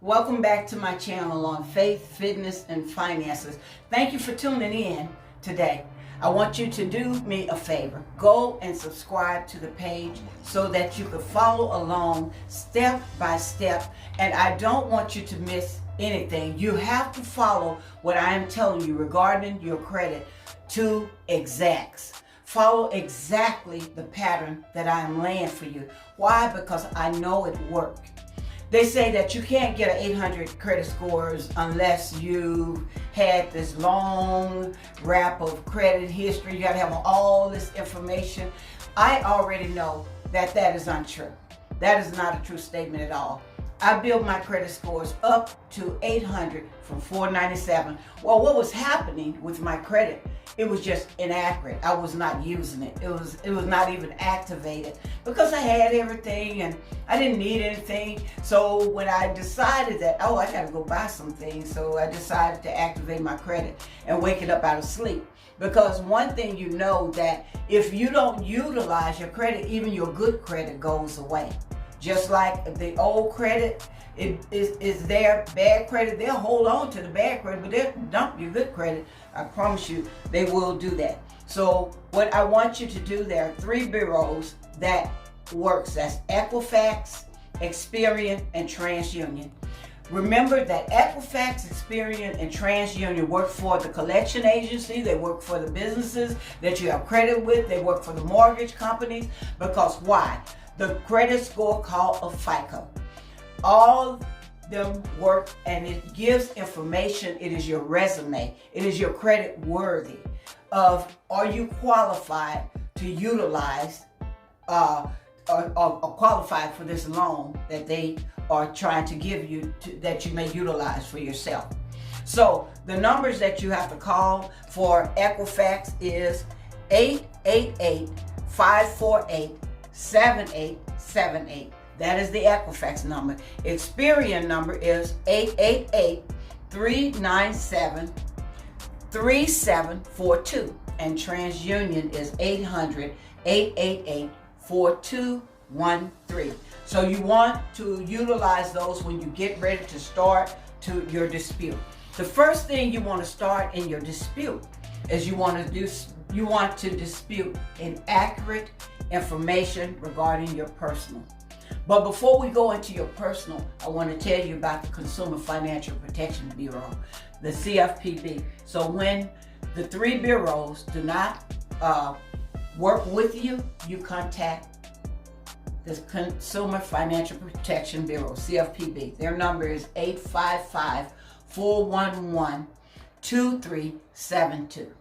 Welcome back to my channel on faith, fitness, and finances. Thank you for tuning in today. I want you to do me a favor. Go and subscribe to the page so that you can follow along step by step. And I don't want you to miss anything. You have to follow what I am telling you regarding your credit to exacts. Follow exactly the pattern that I am laying for you. Why? Because I know it worked. They say that you can't get an 800 credit scores unless you had this long wrap of credit history. You got to have all this information. I already know that that is untrue. That is not a true statement at all. I built my credit scores up to 800 from 497. Well, what was happening with my credit? It was just inaccurate. I was not using it. It was not even activated because I had everything and I didn't need anything. So when I decided that, oh, I got to go buy some things, so I decided to activate my credit and wake it up out of sleep. Because one thing you know, that if you don't utilize your credit, even your good credit goes away. Just like the old credit, it is their bad credit. They'll hold on to the bad credit, but they'll dump your good credit. I promise you, they will do that. So what I want you to do, there are 3 bureaus that works. That's Equifax, Experian, and Transunion. Remember that Equifax, Experian, and Transunion work for the collection agency. They work for the businesses that you have credit with. They work for the mortgage companies. Because why? The credit score called a FICO. All them work, and it gives information. It is your resume. It is your credit worthy of, are you qualified to utilize or qualified for this loan that they are trying to give you that you may utilize for yourself. So the numbers that you have to call for Equifax is 888-548-7878. That is the Equifax number. Experian number is 888-397-3742. And Transunion is 800-888-4213. So you want to utilize those when you get ready to start to your dispute. The first thing you want to start in your dispute is you want to dispute inaccurate information regarding your personal. But before we go into your personal, I want to tell you about the Consumer Financial Protection Bureau, the CFPB. So when the 3 bureaus do not work with you, you contact the Consumer Financial Protection Bureau, CFPB. Their number is 855-411-2372.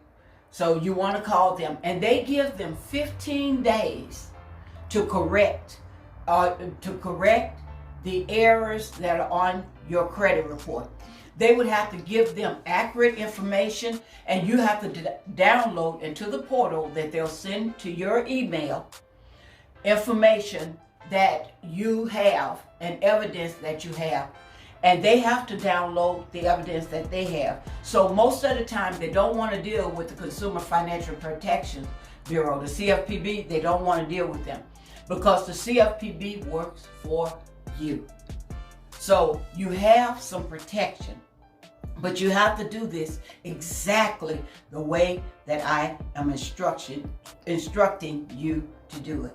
So you want to call them, and they give them 15 days to correct the errors that are on your credit report. They would have to give them accurate information, and you have to download into the portal that they'll send to your email information that you have and evidence that you have. And they have to download the evidence that they have. So most of the time, they don't want to deal with the Consumer Financial Protection Bureau, the CFPB. They don't want to deal with them because the CFPB works for you. So you have some protection, but you have to do this exactly the way that I am instructing you to do it.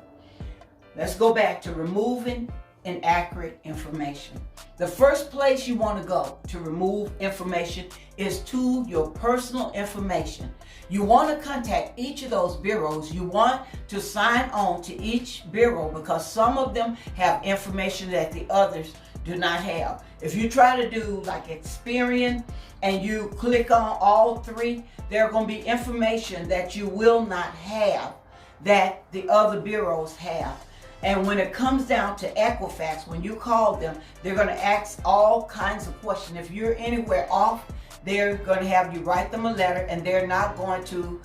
Let's go back to removing inaccurate information. The first place you want to go to remove information is to your personal information. You want to contact each of those bureaus. You want to sign on to each bureau because some of them have information that the others do not have. If you try to do like Experian and you click on all 3, there are going to be information that you will not have that the other bureaus have. And when it comes down to Equifax, when you call them, they're going to ask all kinds of questions. If you're anywhere off, they're going to have you write them a letter, and they're not going to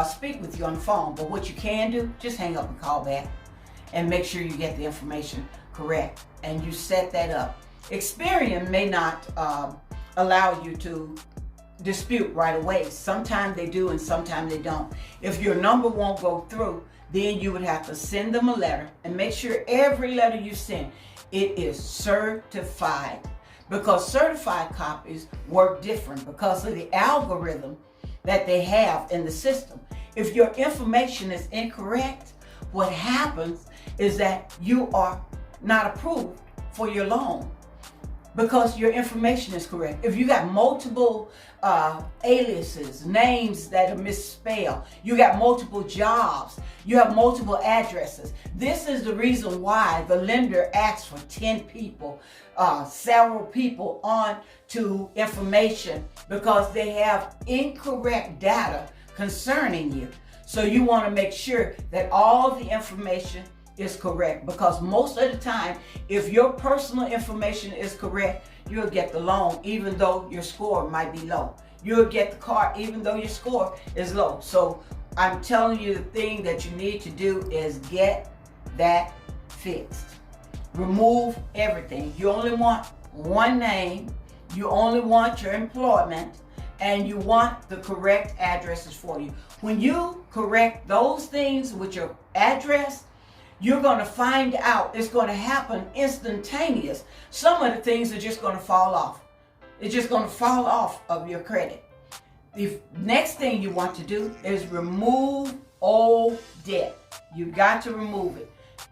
speak with you on the phone. But what you can do, just hang up and call back and make sure you get the information correct. And you set that up. Experian may not allow you to dispute right away. Sometimes they do and sometimes they don't. If your number won't go through, then you would have to send them a letter, and make sure every letter you send, it is certified because certified copies work different because of the algorithm that they have in the system. If your information is incorrect, what happens is that you are not approved for your loan because your information is correct. If you got multiple aliases, names that are misspelled, you got multiple jobs, you have multiple addresses. This is the reason why the lender asks for 10 people, several people on to information, because they have incorrect data concerning you. So you want to make sure that all the information is correct, because most of the time, if your personal information is correct, you'll get the loan even though your score might be low. You'll get the car even though your score is low. So I'm telling you, the thing that you need to do is get that fixed. Remove everything. You only want one name, you only want your employment, and you want the correct addresses for you. When you correct those things with your address, you're going to find out it's going to happen instantaneous. Some of the things are just going to fall off. It's just going to fall off of your credit. The next thing you want to do is remove old debt. You've got to remove it.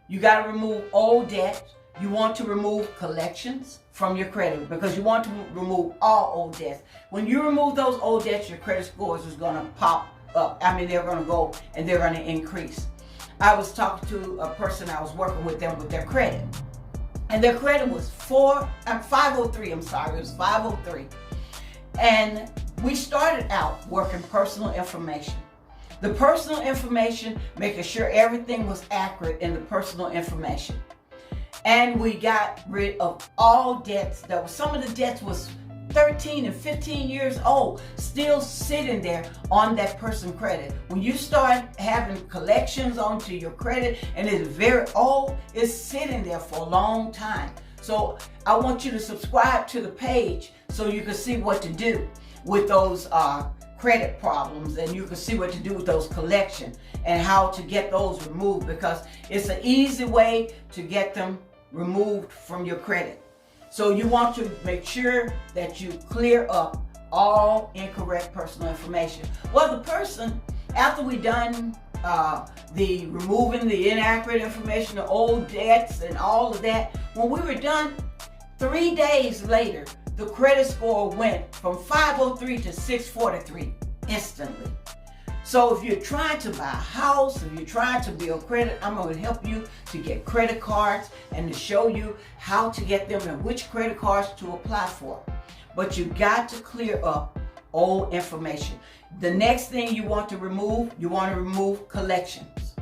You got to remove old debt. You want to remove collections from your credit, because you want to remove all old debts. When you remove those old debts, your credit scores is going to pop up. I mean, they're going to go and they're going to increase. I was talking to a person, I was working with them with their credit. And their credit was 503, it was 503. And we started out working personal information. The personal information, making sure everything was accurate in the personal information. And we got rid of all debts. Some of the debts was 13 and 15 years old, still sitting there on that person's credit. When you start having collections onto your credit and it's very old, it's sitting there for a long time. So I want you to subscribe to the page so you can see what to do with those credit problems, and you can see what to do with those collections and how to get those removed, because it's an easy way to get them removed from your credit. So you want to make sure that you clear up all incorrect personal information. Well, the person, after we done the removing the inaccurate information, the old debts and all of that, when we were done, 3 days later, the credit score went from 503 to 643 instantly. So if you're trying to buy a house, if you're trying to build credit, I'm going to help you to get credit cards and to show you how to get them and which credit cards to apply for. But you got to clear up old information. The next thing you want to remove collections.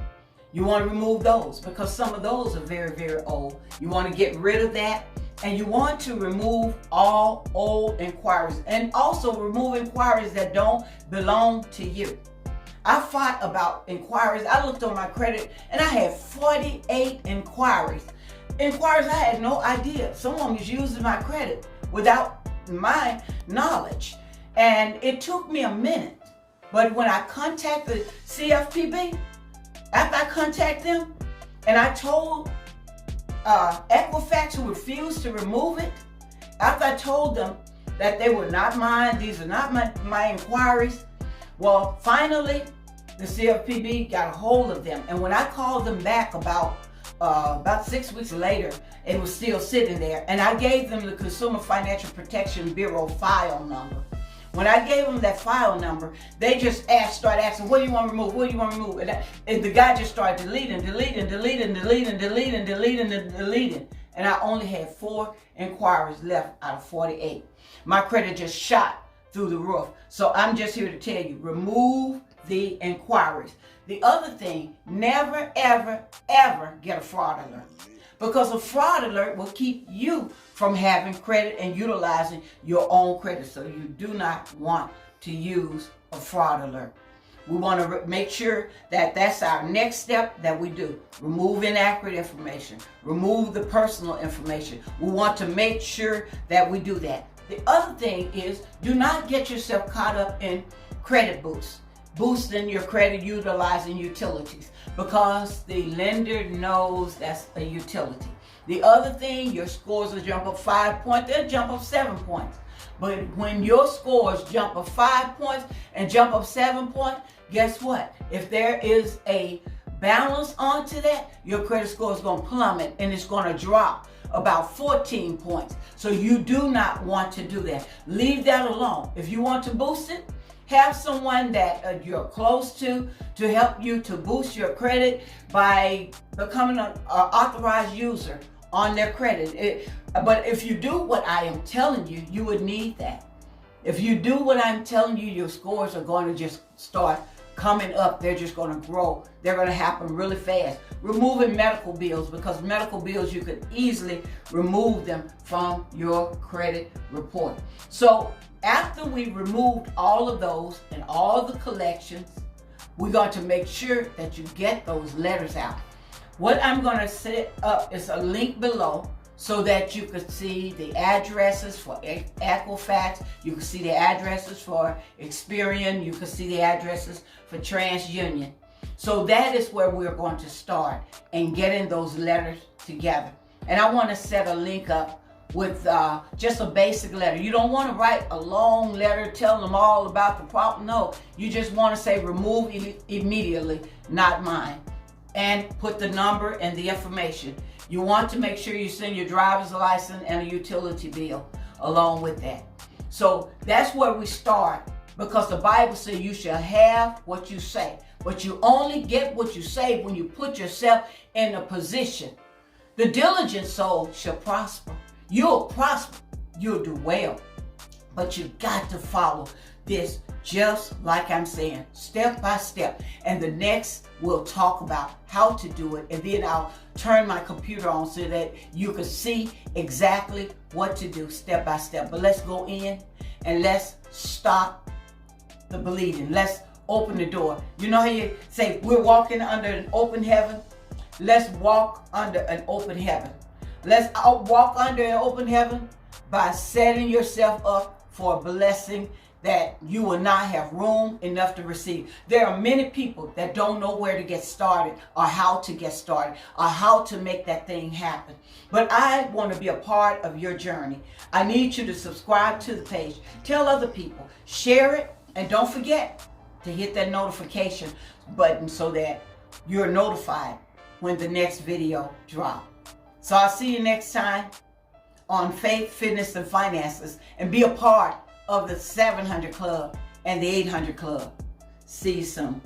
You want to remove those because some of those are very, very old. You want to get rid of that. And you want to remove all old inquiries, and also remove inquiries that don't belong to you. I fought about inquiries. I looked on my credit and I had 48 inquiries. Inquiries I had no idea. Someone was using my credit without my knowledge. And it took me a minute. But when I contacted CFPB, after I contacted them and I told Equifax, who refused to remove it, after I told them that they were not mine, these are not my inquiries, well, finally, the CFPB got a hold of them. And when I called them back about 6 weeks later, it was still sitting there. And I gave them the Consumer Financial Protection Bureau file number. When I gave them that file number, they just started asking, what do you want to remove? What do you want to remove? And the guy just started deleting. And I only had 4 inquiries left out of 48. My credit just shot through the roof. So I'm just here to tell you, remove the inquiries. The other thing, never, ever, ever get a fraud alert, because a fraud alert will keep you from having credit and utilizing your own credit. So you do not want to use a fraud alert. We want to make sure that that's our next step that we do. Remove inaccurate information. Remove the personal information. We want to make sure that we do that. The other thing is, do not get yourself caught up in credit boosts. Boosting your credit utilizing utilities, because the lender knows that's a utility. The other thing, your scores will jump up 5 points, they'll jump up 7 points. But when your scores jump up 5 points and jump up 7 points, guess what? If there is a balance onto that, your credit score is going to plummet and it's going to drop about 14 points. So you do not want to do that. Leave that alone. If you want to boost it, have someone that you're close to help you to boost your credit by becoming an authorized user on their credit. But if you do what I am telling you, you would need that. If you do what I'm telling you, your scores are going to just start coming up. They're just going to grow. They're going to happen really fast. Removing medical bills, because medical bills, you could easily remove them from your credit report. So after we removed all of those and all the collections, we're going to make sure that you get those letters out. What I'm going to set up is a link below so that you can see the addresses for Equifax, you can see the addresses for Experian, you can see the addresses for Transunion. So that is where we're going to start and getting those letters together. And I want to set a link up with just a basic letter. You don't want to write a long letter telling them all about the problem. No, you just want to say remove immediately, not mine, and put the number and the information. You want to make sure you send your driver's license and a utility bill along with that. So that's where we start, because the Bible says you shall have what you say. But you only get what you say when you put yourself in a position. The diligent soul shall prosper. You'll prosper. You'll do well. But you got to follow this just like I'm saying, step by step. And the next, we'll talk about how to do it. And then I'll turn my computer on so that you can see exactly what to do step by step. But let's go in and let's stop the bleeding. Let's open the door. You know how you say we're walking under an open heaven? Let's walk under an open heaven. Let's walk under an open heaven by setting yourself up for a blessing that you will not have room enough to receive. There are many people that don't know where to get started or how to get started or how to make that thing happen. But I want to be a part of your journey. I need you to subscribe to the page. Tell other people. Share it. And don't forget to hit that notification button so that you're notified when the next video drops. So I'll see you next time on Faith, Fitness, and Finances, and be a part of the 700 Club and the 800 Club. See you soon.